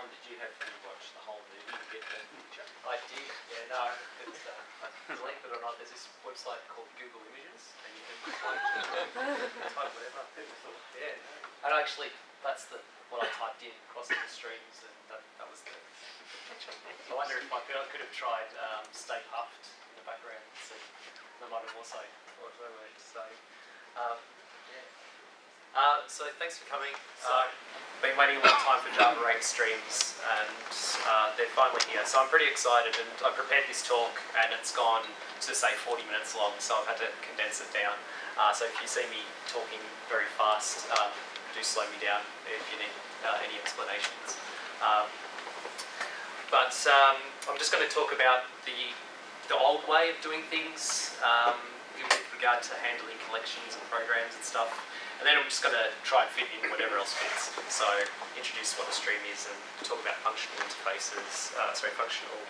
time did you have to watch the whole movie to get that picture? I did, yeah, no. It's, believe it or not, there's this website called Google Images, and you can type whatever. Yeah, and actually, that's what I typed in, crossing the streams, and that was the picture. I wonder if I could have tried Stay Puffed in the background and see. I might have also thought of it. So, yeah. So thanks for coming. Been waiting a long time for Java 8 streams, and they're finally here. So I'm pretty excited, and I prepared this talk, and it's gone to say 40 minutes long, so I've had to condense it down. So if you see me talking very fast, do slow me down if you need any explanations. But I'm just going to talk about the old way of doing things with regard to handling collections and programs and stuff. And then I'm just going to try and fit in whatever else fits. So introduce what a stream is and talk about functional interfaces, functional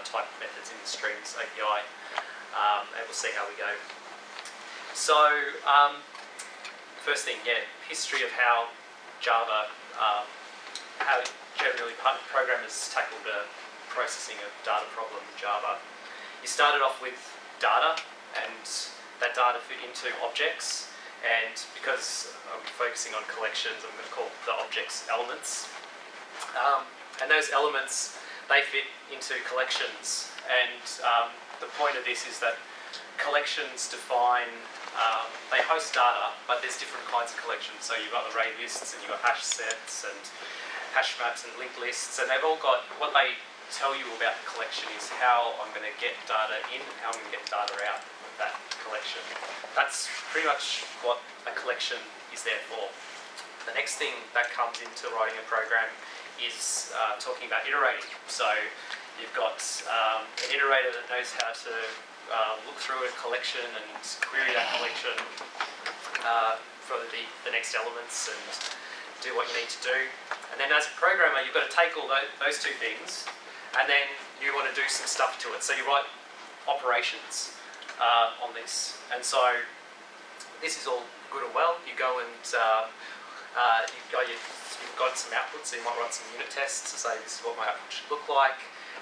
type methods in the streams API, and we'll see how we go. So first thing, history of how Java, how generally programmers tackled the processing of data problem in Java. You started off with data, and that data fit into objects. And because I'm focusing on collections, I'm going to call the objects elements. And those elements, they fit into collections. And the point of this is that collections define, they host data, but there's different kinds of collections. So you've got array lists, and you've got hash sets, and hash maps, and linked lists, and they've all got, what they tell you about the collection is how I'm going to get data in and how I'm going to get data out of that collection. That's pretty much what a collection is there for. The next thing that comes into writing a program is talking about iterating. So you've got an iterator that knows how to look through a collection and query that collection for the next elements and do what you need to do. And then as a programmer, you've got to take all those two things, and then you want to do some stuff to it. So you write operations on this. And so this is all good and well. You go and you've got some outputs, so you might write some unit tests to say this is what my output should look like.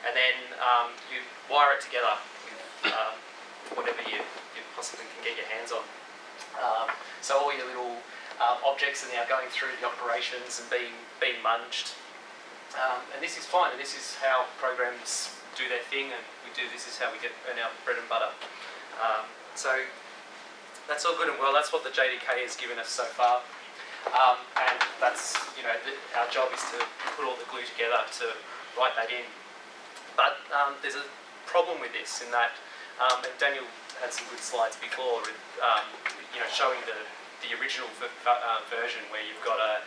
And then you wire it together with whatever you possibly can get your hands on. So all your little objects are now going through the operations and being munged. And this is fine, and this is how programs do their thing, and this is how we earn our bread and butter. So that's all good and well. That's what the JDK has given us so far. And that's, our job is to put all the glue together to write that in. But there's a problem with this in that, and Daniel had some good slides before with, showing the original version where you've got a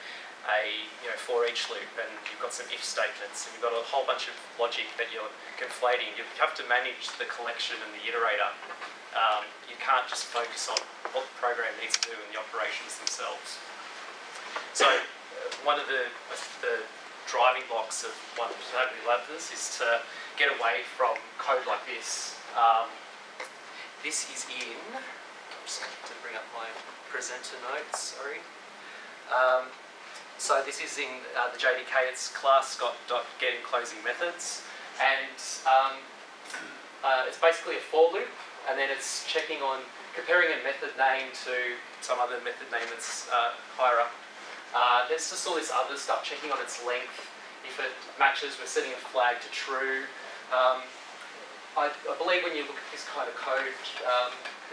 for each loop, and you've got some if statements, and you've got a whole bunch of logic that you're conflating. You have to manage the collection and the iterator. You can't just focus on what the program needs to do and the operations themselves. So one of the driving blocks of one of Lambdas is to get away from code like this. This is in, I'm just going to bring up my presenter notes, sorry. So this is in the JDK, it's class.getInclosing methods, and it's basically a for loop, and then it's checking on, comparing a method name to some other method name that's higher up. There's just all this other stuff, checking on its length. If it matches, we're setting a flag to true. I believe when you look at this kind of code,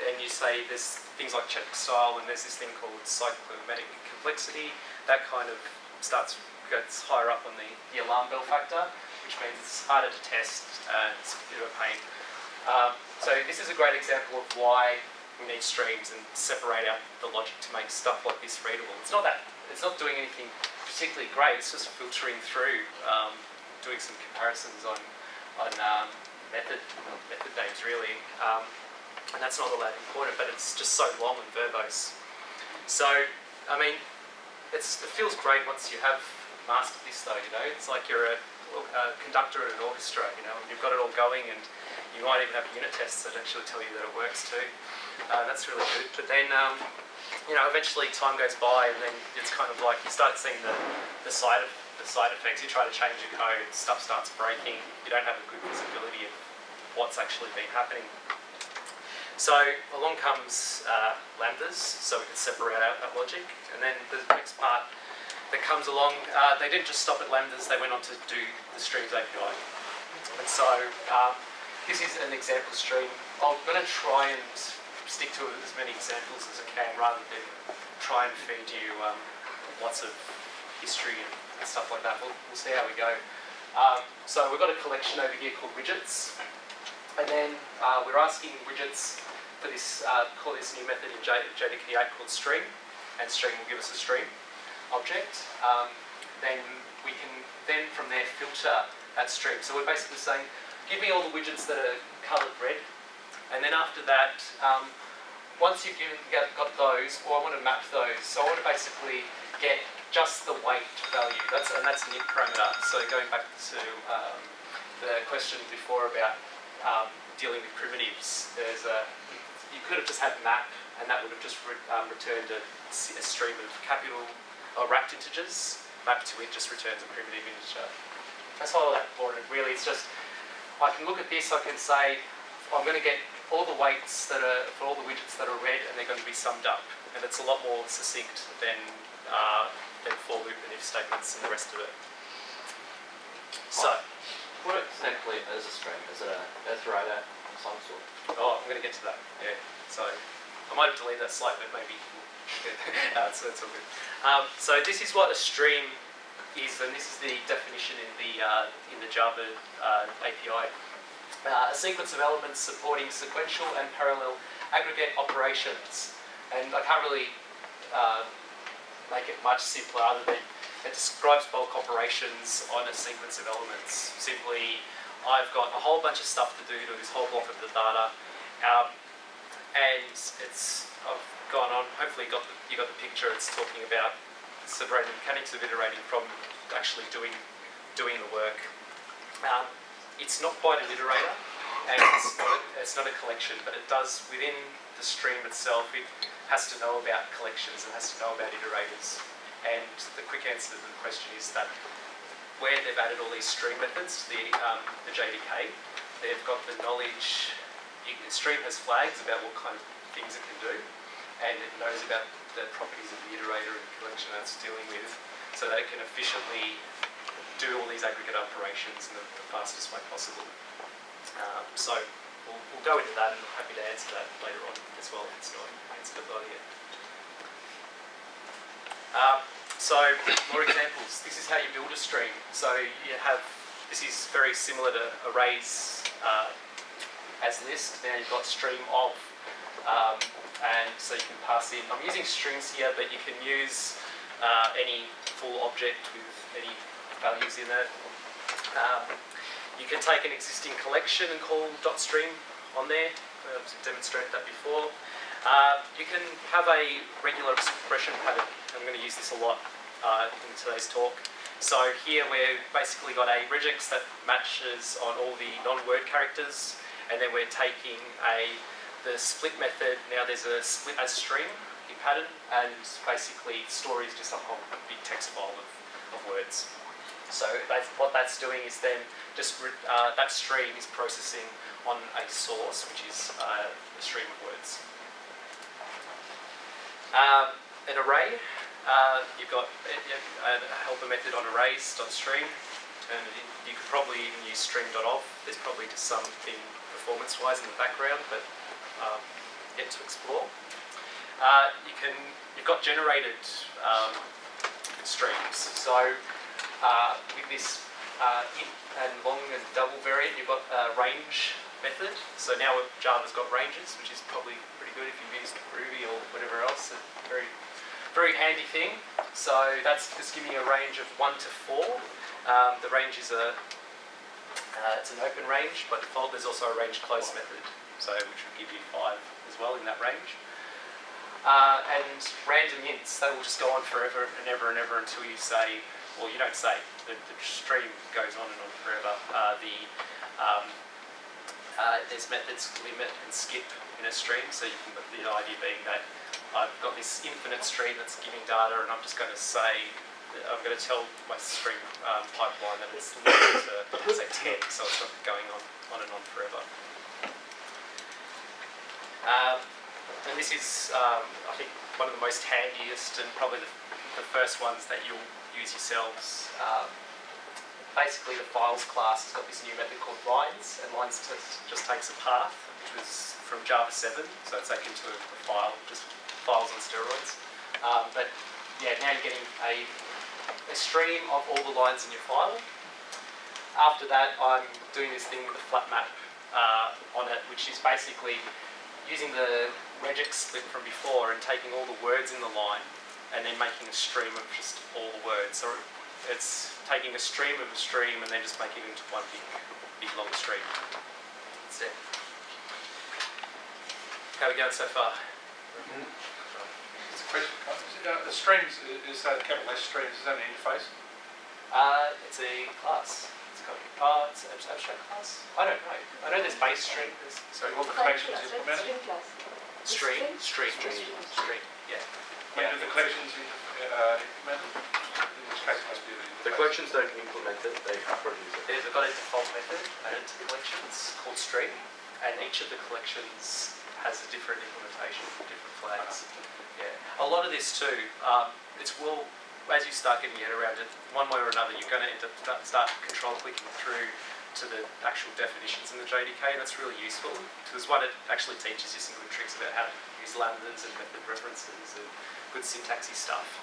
and you say there's things like check style, and there's this thing called cyclomatic complexity, that kind of gets higher up on the alarm bell factor, which means it's harder to test, it's a bit of a pain. So this is a great example of why we need streams and separate out the logic to make stuff like this readable. It's not doing anything particularly great, it's just filtering through, doing some comparisons on method names really. And that's not all that important, but it's just so long and verbose. So, I mean, it feels great once you have mastered this though, It's like you're a conductor at an orchestra, and you've got it all going, and you might even have unit tests that actually tell you that it works too. That's really good. But then, eventually time goes by, and then it's kind of like you start seeing the side effects. You try to change your code, stuff starts breaking. You don't have a good visibility of what's actually been happening. So along comes Lambdas, so we can separate out that logic. And then the next part that comes along, they didn't just stop at Lambdas, they went on to do the streams API. And so this is an example stream. I'm going to try and stick to as many examples as I can rather than try and feed you lots of history and stuff like that. We'll see how we go. So we've got a collection over here called widgets. And then we're asking widgets for this, call this new method in JDK8 called stream, and stream will give us a stream object. Then we can from there filter that stream. So we're basically saying, give me all the widgets that are coloured red, and then after that, once you've got those, I want to map those. So I want to basically get just the weight value. That's an int parameter. So going back to the question before about dealing with primitives, you could have just had map, and that would have just returned a stream of capital or wrapped integers. Map to int just returns a primitive integer. That's not all that important. Really, it's just I can look at this. I can say I'm going to get all the weights that are for all the widgets that are red, and they're going to be summed up. And it's a lot more succinct than for loop and if statements and the rest of it. So. What exactly is a stream? Is it an iterator of some sort? Oh, I'm going to get to that. Yeah. So I might have deleted that slide, but maybe. So that's all good. So this is what a stream is, and this is the definition in the Java API. A sequence of elements supporting sequential and parallel aggregate operations. And I can't really make it much simpler other than it describes bulk operations on a sequence of elements. Simply, I've got a whole bunch of stuff to do to this whole block of the data, and I've gone on. Hopefully, you got the picture. It's talking about separating the mechanics of iterating from actually doing the work. It's not quite an iterator, and it's not a collection, but it does within the stream itself. It has to know about collections and has to know about iterators. And the quick answer to the question is that where they've added all these stream methods to the JDK, they've got the knowledge. The stream has flags about what kind of things it can do, and it knows about the properties of the iterator and the collection that it's dealing with, so that it can efficiently do all these aggregate operations in the fastest way possible. So we'll go into that, and I'm happy to answer that later on as well if it's not answered by the end. So more examples. This is how you build a stream. So this is very similar to arrays as list. Now you've got stream of, and so you can pass in. I'm using strings here, but you can use any full object with any values in it. You can take an existing collection and call .stream on there. I've demonstrated that before. You can have a regular expression pattern. I'm going to use this a lot in today's talk. So here we've basically got a regex that matches on all the non-word characters, and then we're taking the split method. Now there's a split as stream in pattern, and basically story is just a whole big text file of words. So what that's doing is then just that stream is processing on a source, which is a stream of words. An array, you've got a helper method on arrays.stream. Turn it in. You could probably even use stream.of. There's probably just something performance-wise in the background, but yet to explore. You've got generated streams. So with this int and long and double variant, you've got a range method. So now Java's got ranges, which is probably pretty good if you've used Ruby or whatever else. A very, very handy thing. So that's just giving you a range of 1 to 4. The range is it's an open range by default. There's also a range close method, so which would give you 5 as well in that range. And random ints, they will just go on forever and ever and ever until you say, well, you don't say, the stream goes on and on forever. There's methods limit and skip, in a stream. So you can, the idea being that I've got this infinite stream that's giving data, and I'm just going to say, I'm going to tell my stream pipeline that it's limited to say 10, so it's not going on and on forever. And this is, I think, one of the most handiest and probably the first ones that you'll use yourselves. Basically, the files class has got this new method called lines, and lines just takes a path, which was from Java 7, so it's taken to a file, just files on steroids. But yeah, now you're getting a stream of all the lines in your file. After that, I'm doing this thing with a flat map on it, which is basically using the regex split from before and taking all the words in the line and then making a stream of just all the words. So it's taking a stream of a stream and then just making it into one big long stream. That's it. How are we going so far? It's a question. The streams, is that capital S streams, is that an interface? It's a class. It's got it's an abstract class. I don't know. I know there's base stream. So all the collections implemented? Stream. Yeah. When do the collections implemented? In which case it must be The collections don't implement it, they produce it. They've got a default method added to the collections called stream, and each of the collections has a different implementation, different flags. Yeah. A lot of this too, as you start getting your head around it, one way or another, you're going to end up start control clicking through to the actual definitions in the JDK. That's really useful because one, it actually teaches you some good tricks about how to use lambdas and method references and good syntacty stuff.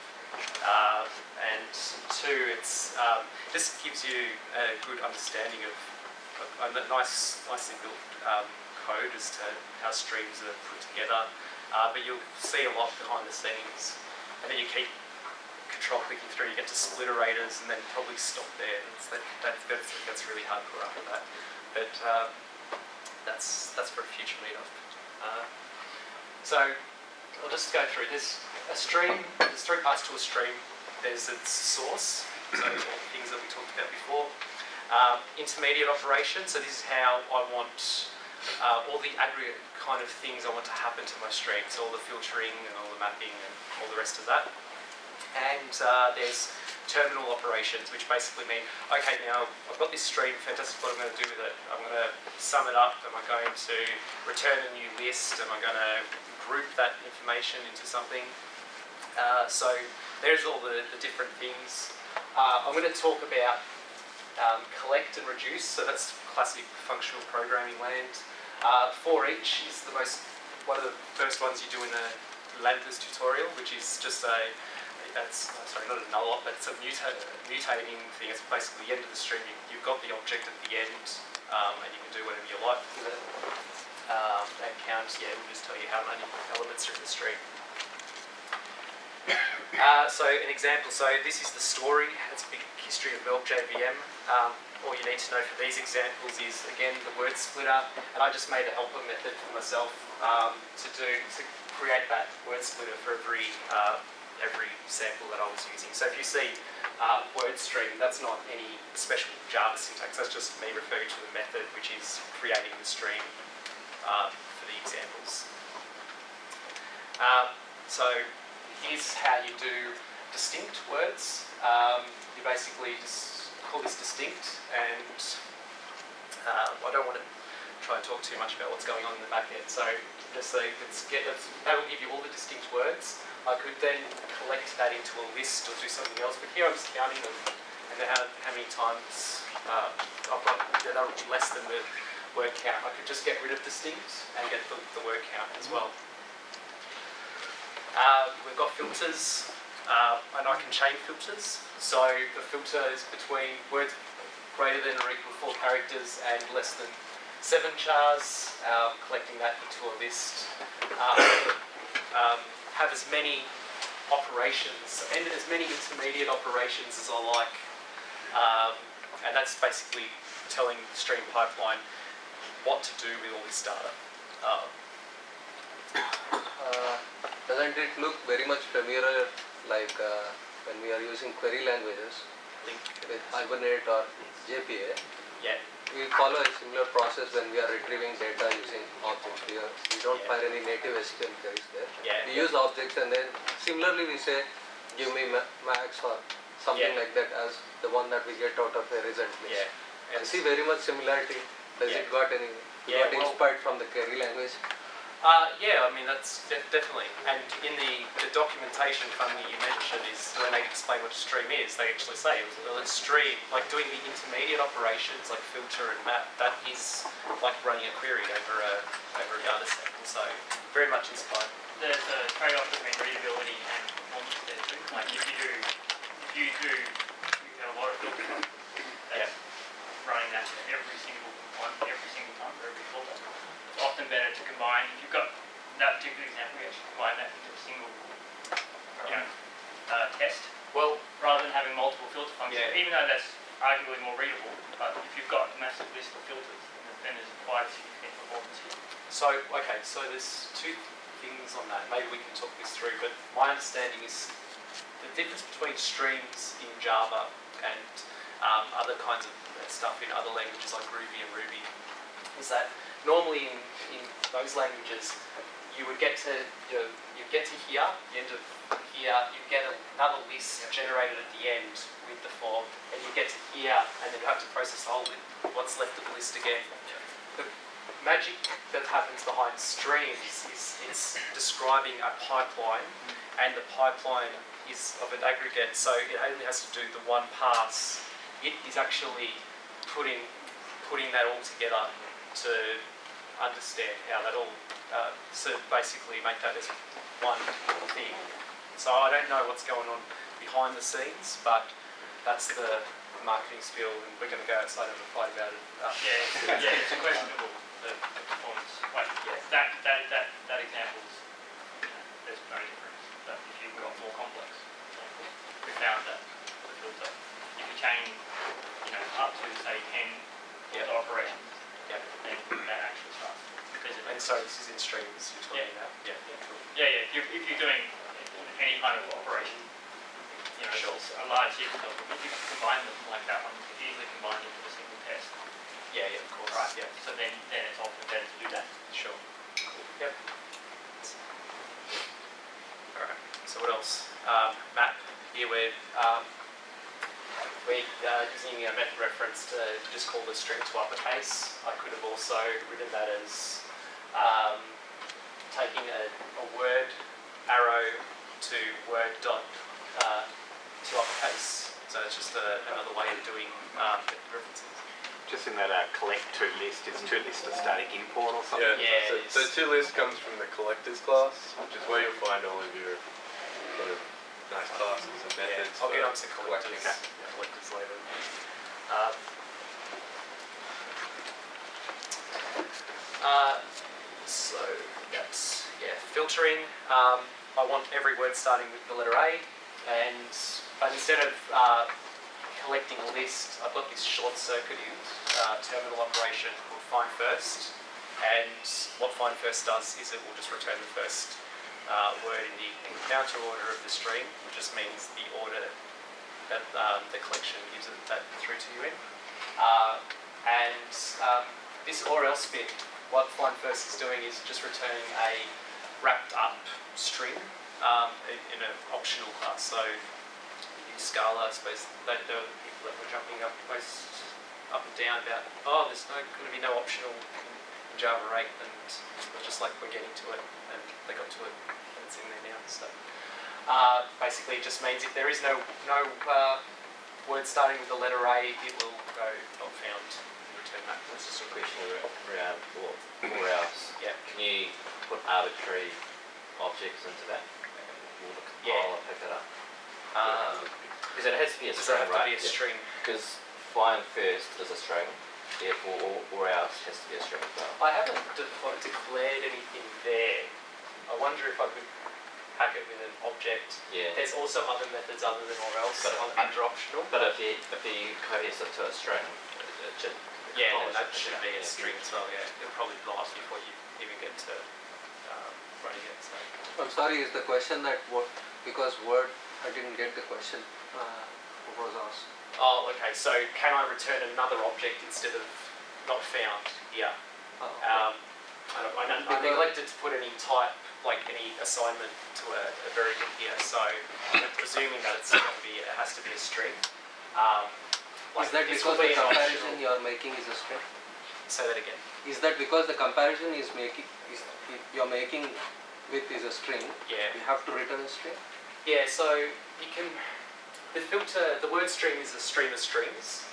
And two, it's just gives you a good understanding of a nicely built code as to how streams are put together. But you'll see a lot behind the scenes, and then you keep control clicking through. You get to splitterators, and then probably stop there. That's really hardcore after that. But that's for a future meetup. So I'll just go through. There's a stream. There's three parts to a stream. There's its source, so all the things that we talked about before. Intermediate operation. So this is how I want all the aggregate kind of things I want to happen to my stream. So all the filtering and all the mapping and all the rest of that. And there's terminal operations, which basically mean, okay, now I've got this stream, fantastic, what I'm going to do with it? I'm going to sum it up, am I going to return a new list, am I going to group that information into something? So there's all the different things. I'm going to talk about collect and reduce, so that's classic functional programming land. For each is one of the first ones you do in the Lambda's tutorial, which is just sorry, not a null, but it's a mutating thing. It's basically the end of the stream. You've got the object at the end, and you can do whatever you like with it. And count, will just tell you how many elements are in the stream. So an example, so this is the story. It's a big history of MelbJVM. All you need to know for these examples is, again, the word splitter, and I just made a helper method for myself to create that word splitter for every sample that I was using. So if you see word stream, that's not any special Java syntax, that's just me referring to the method which is creating the stream for the examples. So here's how you do distinct words. You basically just call this distinct, and I don't want to try and talk too much about what's going on in the back end. So just say, that will give you all the distinct words. I could then collect that into a list or do something else, but here I'm just counting them and then how many times I've got that will be less than the word count. I could just get rid of distinct and get the word count as well. We've got filters, and I can chain filters. So the filter is between words greater than or equal to 4 characters and less than 7 chars, collecting that into a list. Have as many operations and as many intermediate operations as I like, and that's basically telling the stream pipeline what to do with all this data. Doesn't it look very much familiar like when we are using query languages Link. with Hibernate or JPA? Yeah. we follow a similar process when we are retrieving data using objects. We don't Yeah. fire any native SQL queries there. Yeah. We use objects and then similarly we say give me max or something Yeah. like that as the one that we get out of a result list. Yeah. I see very much similarity. Does Yeah. it got any? Yeah, Got well- inspired from the query language? Yeah, I mean that's definitely. And in the documentation funny you mentioned is when they explain what a stream is, they actually say well, a stream, like doing the intermediate operations like filter and map, that is like running a query over a data set. And so very much inspired. There's a trade-off between readability and performance there too. Like if you have a lot of filter functions, that's running that every single time for every filter. It's often better to combine, if you've got that particular example, you actually combine that into a single test, Well, rather than having multiple filter functions, Yeah. even though that's arguably more readable. But if you've got a massive list of filters, then there's quite significant performance here. so there's two things on that. Maybe we can talk this through, but my understanding is the difference between streams in Java and other kinds of stuff in other languages like Ruby and Ruby is that normally in those languages you would get to here, the end of here, you get another list generated at the end with the form, and you get to here, and then you have to process the whole what's left of the list again. The magic that happens behind streams is it's describing a pipeline, and the pipeline is of an aggregate, so it only has to do the one pass. It is actually putting that all together to understand how that all, so basically make that as one thing. So I don't know what's going on behind the scenes, but that's the marketing spiel, and we're going to go outside and have a fight about it. It's questionable, the performance. Like, that example is, there's no difference. But if you've got more complex, we found that the filter, you can chain, up to say 10 filter operations, Yeah. then that actually starts. And so this is in streams you're talking about? Yeah. Cool. Yeah. If you're doing any kind of operation, Sure. it's a large sequence of them. If you combine them like that one, you can easily combine them into a single test. Yeah, of course. Right. Yeah, So then it's often better to do that. sure. Cool. Yep. Alright, so what else? Map. Here we're using a method reference to just call the string to uppercase. I could have also written that as taking a word arrow to word dot to uppercase. So it's just another way of doing method references. Just in that collect to list, is to list a static import or something? Yeah, so, it so is. toList comes from the collectors class, which is where you'll find all of your sort of nice classes and methods. I'll get for onto collectors, collecting. collectors later. So that's filtering. I want every word starting with the letter A, but instead of collecting a list, I've got this short-circuited terminal operation called find first, and what find first does is it will just return the first word in the encounter order of the string, which just means the order that the collection gives it that through to you in. This or else bit, what find first is doing is just returning a wrapped up string in an optional class. So use Scala, I suppose they know the people that were jumping up and down about, there's going to be no optional in Java 8, and we're just like, we're getting to it, and they got to it, and it's in there now. So basically it just means if there is no word starting with the letter A, it will go not found and return that. That's just a question around for else. Yeah. Can you put arbitrary objects into that? Will the compiler pick it up? Because it has to be a Does string, that have to right? be a string? Because find first is a string, therefore or else has to be a string as well. I haven't declared anything there. I wonder if I could pack it with an object. Yeah. There's also other methods other than or else But- under optional. But if you coalesce it to a string, it should. Yeah, then compiler that pick should it up, be a yeah. string as well. Yeah, it'll probably last before you even get to running it. So. I'm sorry, is the question that because word, I didn't get the question what was asked. Oh, okay. So can I return another object instead of not found here. Oh, And I neglected to put any type, like any assignment to a variable here, so I'm presuming that it's going to be, it has to be a string. is that this because will the be an comparison optional- you are making is a string? Say that again. Is that because the comparison is you are making with is a string? Yeah. You have to return a string. Yeah, so you can, the word stream is a stream of strings.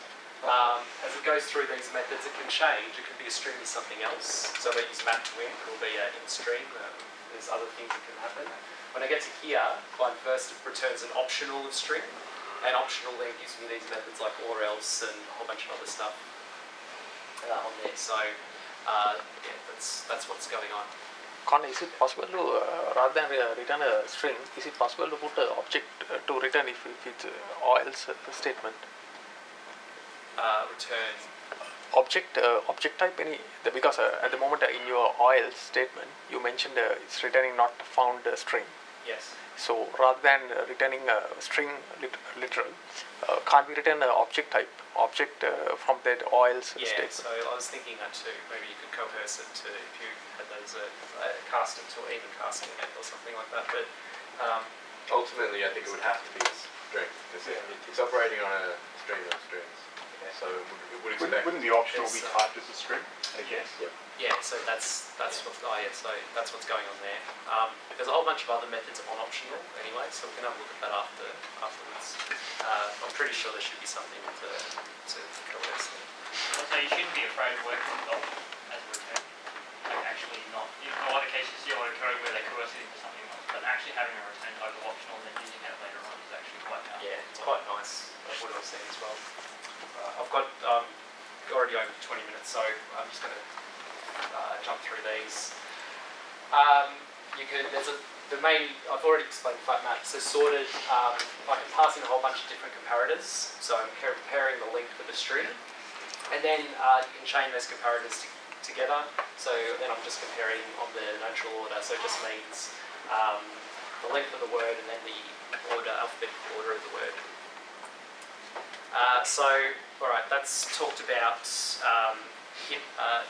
As it goes through these methods, it can change. It can be a string of something else. So I use map to int, it'll be an int string. There's other things that can happen. When I get to here, find first it returns an optional of string. And optional then gives me these methods like or else and a whole bunch of other stuff on there. So yeah, that's what's going on. Kon, is it possible to, rather than return a string, is it possible to put an object to return if it's or else statement? Return Object type because at the moment in your or else statement you mentioned it's returning not found string. yes. So rather than returning a string literal, can't we return an object type from that or else Yeah, statement? so I was thinking that too. Maybe you could coerce it to, if you had those cast it to even casting it or something like that. But Ultimately, I think it would have to be a string because it's operating on a string of strings. So it would expect. Wouldn't the optional It's, be typed as a string? I guess. yeah, so that's what's so that's what's going on there. There's a whole bunch of other methods on optional anyway, so we can have a look at that afterwards. I'm pretty sure there should be something to coerce there. So you shouldn't be afraid of working with option as a return. Like actually not, in a lot of cases you see a lot of code where they coerce it into something else, but actually having a return type of optional and then using that later on is actually quite powerful. Yeah, it's quite nice. What I've seen as well. I've got already over 20 minutes, so I'm just going to jump through these. I've already explained flat maps. So sorted, I can pass in a whole bunch of different comparators. So I'm comparing the length of the string, and then you can chain those comparators together. So then I'm just comparing on the natural order. So it just means the length of the word and then the alphabetical order of the word. Alright, that's talked about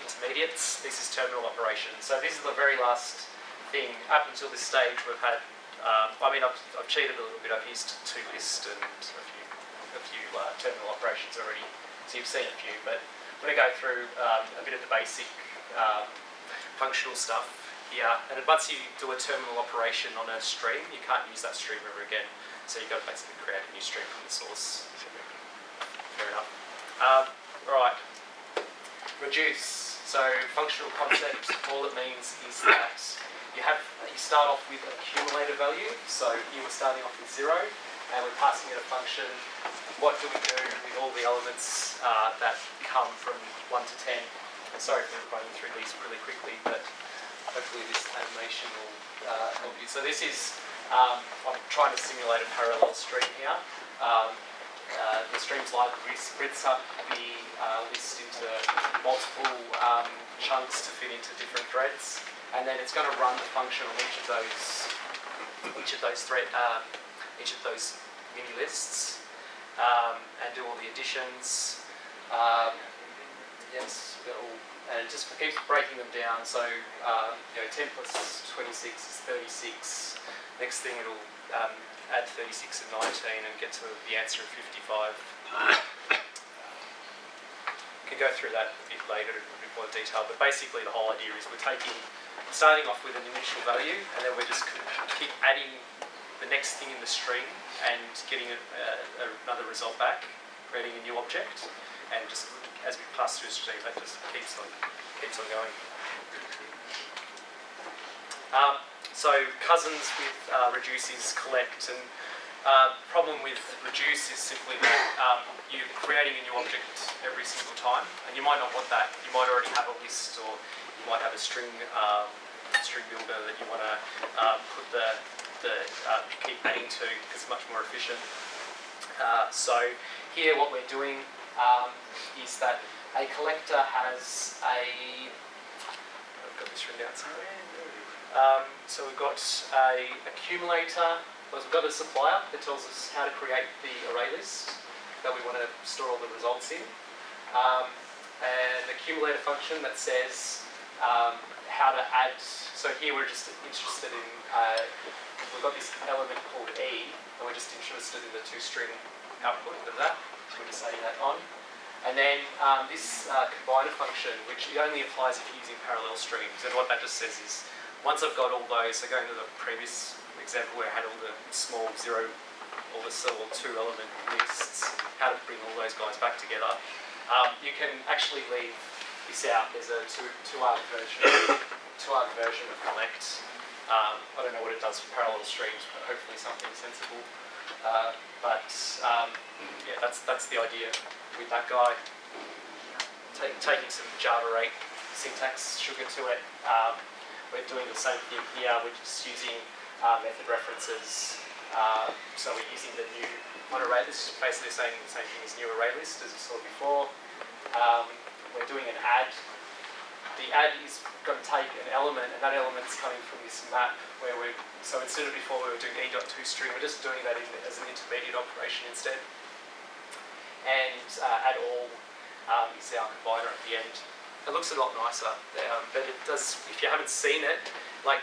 intermediates. This is terminal operation. So this is the very last thing. Up until this stage we've had, I've cheated a little bit. I've used toList and a few terminal operations already. So you've seen a few, but I'm going to go through a bit of the basic functional stuff here. And once you do a terminal operation on a stream, you can't use that stream ever again. So you've got to basically create a new stream from the source. Fair enough. Right. Reduce. So functional concept, all it means is that you start off with an accumulator value. So you were starting off with 0 and we're passing it a function. What do we do with all the elements that come from 1 to 10? And sorry for running through these really quickly, but hopefully this animation will help you. So this is, I'm trying to simulate a parallel stream here. The streams library splits up the list into multiple chunks to fit into different threads, and then it's going to run the function on each of those mini lists and do all the additions. Yes, and it just keeps breaking them down. So 10 plus 26 is 36. Next thing it'll add 36 and 19 and get to the answer of 55. We can go through that a bit later in a bit more detail, but basically the whole idea is we're starting off with an initial value, and then we're just keep adding the next thing in the string and getting another result back, creating a new object, and just as we pass through the string, that just keeps on going. So cousins with reduce is collect, and problem with reduce is simply that you're creating a new object every single time, and you might not want that. You might already have a list, or you might have a string builder that you want to keep adding to because it's much more efficient. So here what we're doing is that a collector has I've got this written down somewhere. So we've got a accumulator, we've got a supplier that tells us how to create the array list that we want to store all the results in. an accumulator function that says how to add. So here we're just interested in, we've got this element called E, and we're just interested in the two-string output of that. So we're just adding that on. And then this combiner function, which it only applies if you're using parallel streams. And what that just says is, once I've got all those, so going to the previous example where I had all the small zero or the or two element lists, how to bring all those guys back together. You can actually leave this out. There's a two-arc version of collect. I don't know what it does for parallel streams, but hopefully something sensible. Yeah, that's the idea with that guy. Taking some Java 8 syntax sugar to it. We're doing the same thing here. We're just using method references. So we're using the new on array. This is basically saying the same thing as new array list as we saw before. We're doing an add. The add is going to take an element, and that element's coming from this map where so instead of before we were doing e.toString, we're just doing that as an intermediate operation instead. And add all is our combiner at the end. It looks a lot nicer, but it does, if you haven't seen it, like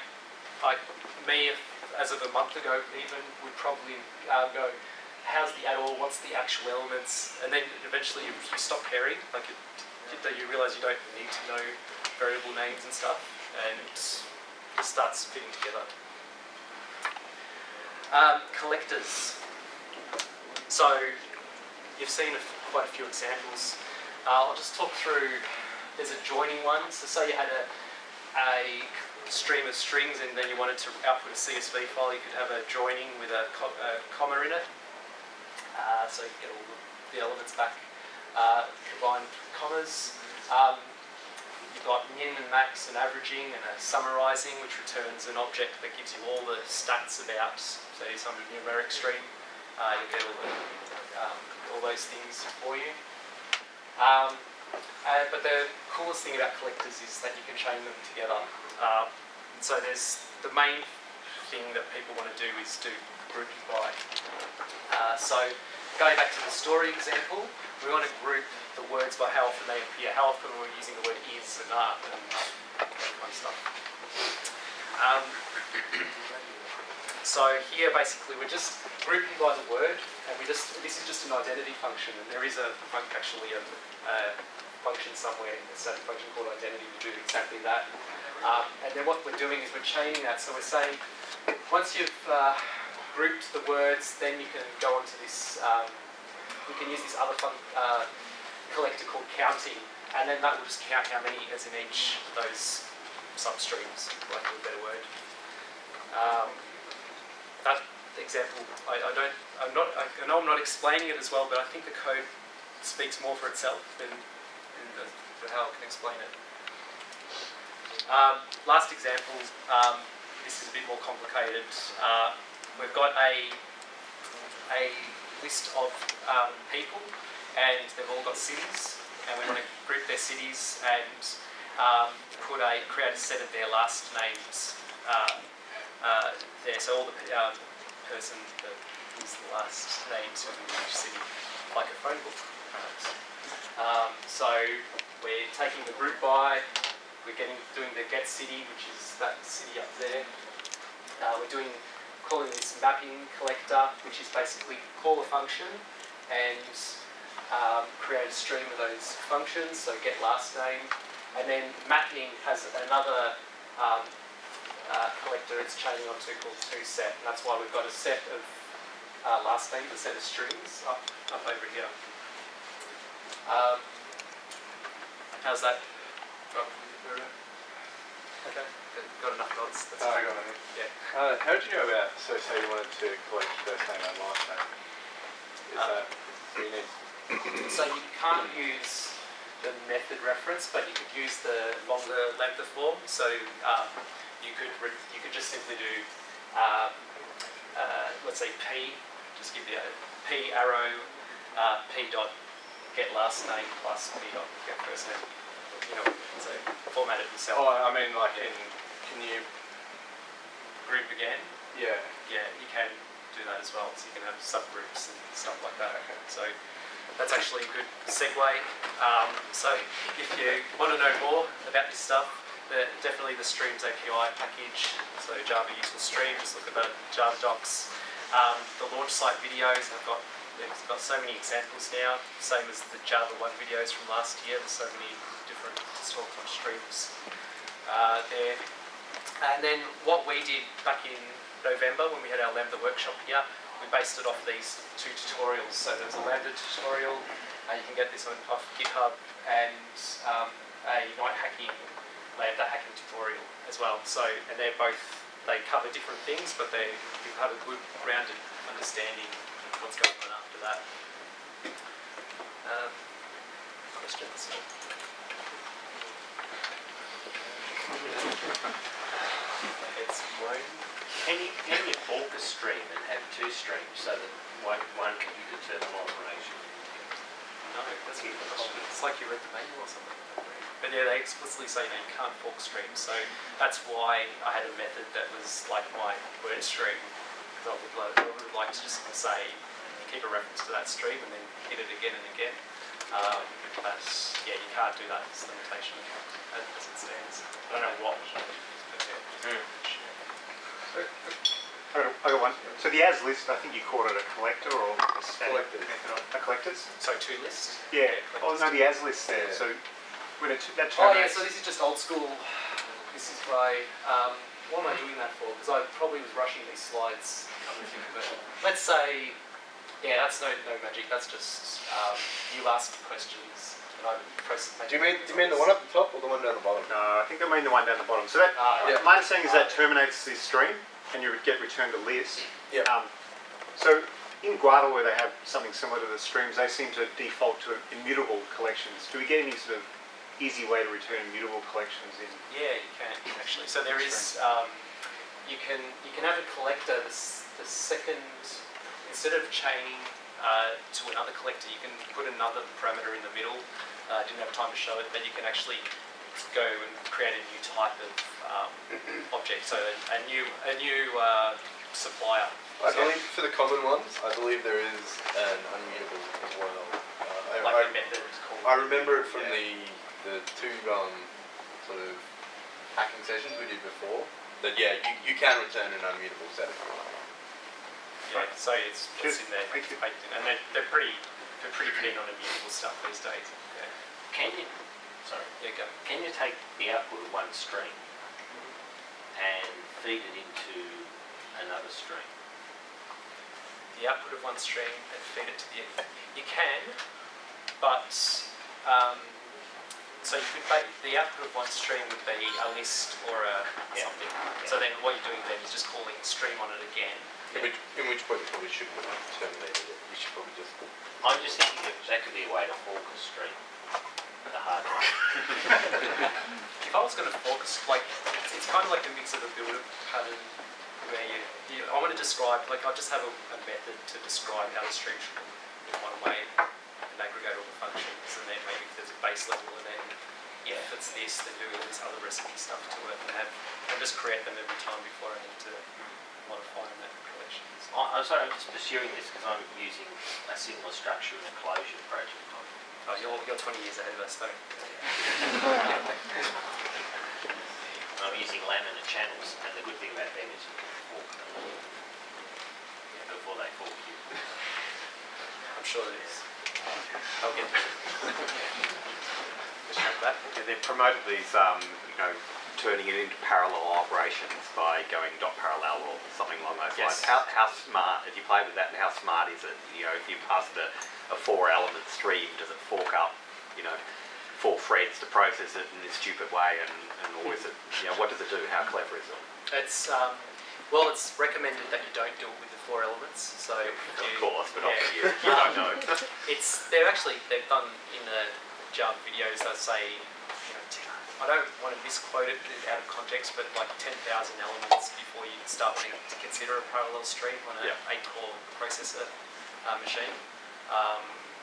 me, as of a month ago even, would probably go, how's the add all, what's the actual elements, and then eventually you stop caring, like you realise you don't need to know variable names and stuff, and it just starts fitting together. Collectors. So you've seen quite a few examples. I'll just talk through. There's a joining one. So say you had a stream of strings and then you wanted to output a CSV file, you could have a joining with a comma in it. So you get all the elements back, combined commas. You've got min and max and averaging and a summarizing, which returns an object that gives you all the stats about, say, some numeric stream. You'll get all those things for you. But the coolest thing about collectors is that you can chain them together. So there's the main thing that people want to do is do grouping by. So going back to the story example, we want to group the words by how often they appear, how often we're using the word is and are and that kind of stuff. So here basically we're just grouping by the word, and this is just an identity function, and there is actually a function somewhere, a static function called identity to do exactly that. And then what we're doing is we're chaining that, so we're saying once you've grouped the words, then you can go on to this, you can use this other collector called counting, and then that will just count how many is in each of those substreams, for lack of a better word. That example, I know I'm not explaining it as well, but I think the code speaks more for itself than how I can explain it. Last example, this is a bit more complicated. We've got a list of people, and they've all got cities, and we want to group their cities and create a set of their last names there. So all the person that is the last names of each city, like a phone book. So we're taking the group by, we're doing the get city, which is that city up there. We're calling this mapping collector, which is basically call a function and create a stream of those functions, so get last name. And then mapping has another collector it's chaining onto called toSet, and that's why we've got a set of last names, a set of strings up over here. How's that? Okay, got enough nods. That's I got it. Yeah. How did you go about, so say you wanted to collect first name and last name? Is that unique? So you can't use the method reference, but you could use the longer Lambda form. So you could just simply do, let's say P, just give you a P arrow, P dot get last name plus P dot get first name. You know, so format it yourself. Oh, I mean, like can you Group again? Yeah. Yeah, you can do that as well. So you can have subgroups and stuff like that. Okay. So that's actually a good segue. So if you want to know more about this stuff, definitely the Streams API package. So Java useful streams, look at the Java docs. The launch site videos, it's got so many examples now, same as the Java 1 videos from last year. There's so many different historical streams there. And then what we did back in November when we had our Lambda workshop here, we based it off these 2 tutorials. So there's a Lambda tutorial, you can get this off GitHub, and a night hacking, Lambda hacking tutorial as well. So, and they cover different things, but you have a good rounded understanding of what's going on after that. Questions? It's Wayne. Can you fork a stream and have 2 streams so that one can be the terminal operation? No, that's a good question. It's like you read the manual or something. But yeah, they explicitly say that you can't fork streams, so that's why I had a method that was like my word stream. Because I would like to just say, keep a reference to that stream and then hit it again and again. But yeah, you can't do that. It's a limitation as it stands. I don't know what. I got one. So the as list, I think you called it a collector or a static Collectors. method. A collectors? So 2 lists? Yeah. Oh collectors. no, the as list there. Yeah. So when that Oh yeah, terminates. so this is just old school. This is my, what am I doing that for? Because I probably was rushing these slides. Come to think of it. Let's say, yeah, that's no magic. That's just you ask questions and I press. Do you mean the one up the top or the one down the bottom? No, I think I mean the one down the bottom. So that Yeah. my understanding is that terminates the stream, and you would get returned a list. Yeah. So in Guava, where they have something similar to the streams, they seem to default to immutable collections. Do we get any sort of easy way to return immutable collections in? Yeah, you can actually. So there is, you can have a collector. The second, instead of chaining to another collector, you can put another parameter in the middle. I didn't have time to show it, but you can actually go and create a new type of object. So a new supplier. I believe for the common ones, I believe there is an unmutable as well. Like the method is called. I remember it from the 2 sort of hacking sessions we did before. That yeah, you can return an unmutable set if you want. Yeah, so it's in there, Thank you. and they're pretty keen on immutable stuff these days. Yeah. Can you? Sorry. Yeah, go. Can you take the output of one stream and feed it into another stream? The output of one stream and feed it to the. You can, but so you could the output of one stream would be a list or something. So then what you're doing then is just calling stream on it again. In which point you probably shouldn't have terminated it. You should probably just. I'm just thinking that could be a way to fork a stream. The hard drive. If I was going to focus, like, it's kind of like a mix of a builder pattern where I want to describe, like, I just have a method to describe how the stream should look in one way and aggregate all the functions, and then maybe if there's a base level, and then if it's this, then do all this other recipe stuff to it, and just create them every time before I need to modify them at collections. I'm sorry, I'm just pursuing this because I'm using a similar structure in a closure project. Oh, you're 20 years ahead of us, though. I'm using laminate channels, and the good thing about them is you can fork them before they fork you. I'm sure it is. I'll get there. Just jump back. Yeah, they've promoted these, turning it into parallel operations by going .parallel or something along those lines. How smart, if you play with that, and how smart is it? You know, if you pass it a 4-element stream, does it fork up, 4 threads to process it in this stupid way, or is it, what does it do? How clever is it? It's well, it's recommended that you don't do it with the 4 elements. So Of course, but obviously you don't know. They've done in the Java videos. They say, I don't want to misquote it out of context, but like 10,000 elements before you start wanting to consider a parallel stream on an 8-core processor machine.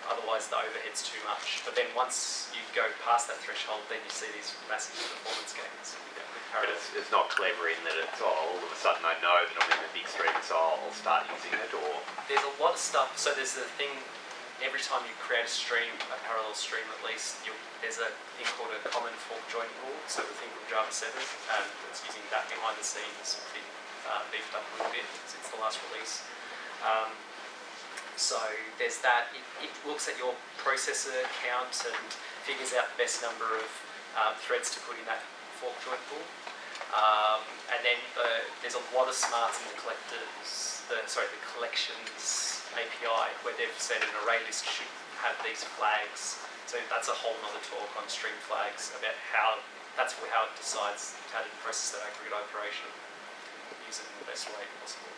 Otherwise, the overhead's too much. But then once you go past that threshold, then you see these massive performance gains with But parallel. it's not clever in that it's, all of a sudden I know that I'm in a big stream, so I'll start using it, or... There's a lot of stuff. So there's the thing, every time you create a stream, a parallel stream at least, there's a thing called a common fork join rule. So the thing from Java 7 that's using that behind the scenes, beefed up a little bit since the last release. So there's that. It looks at your processor count and figures out the best number of threads to put in that fork join pool. And then there's a lot of smarts in the collections API where they've said an array list should have these flags. So that's a whole nother talk on stream flags about how it decides how to process that aggregate operation, use it in the best way possible.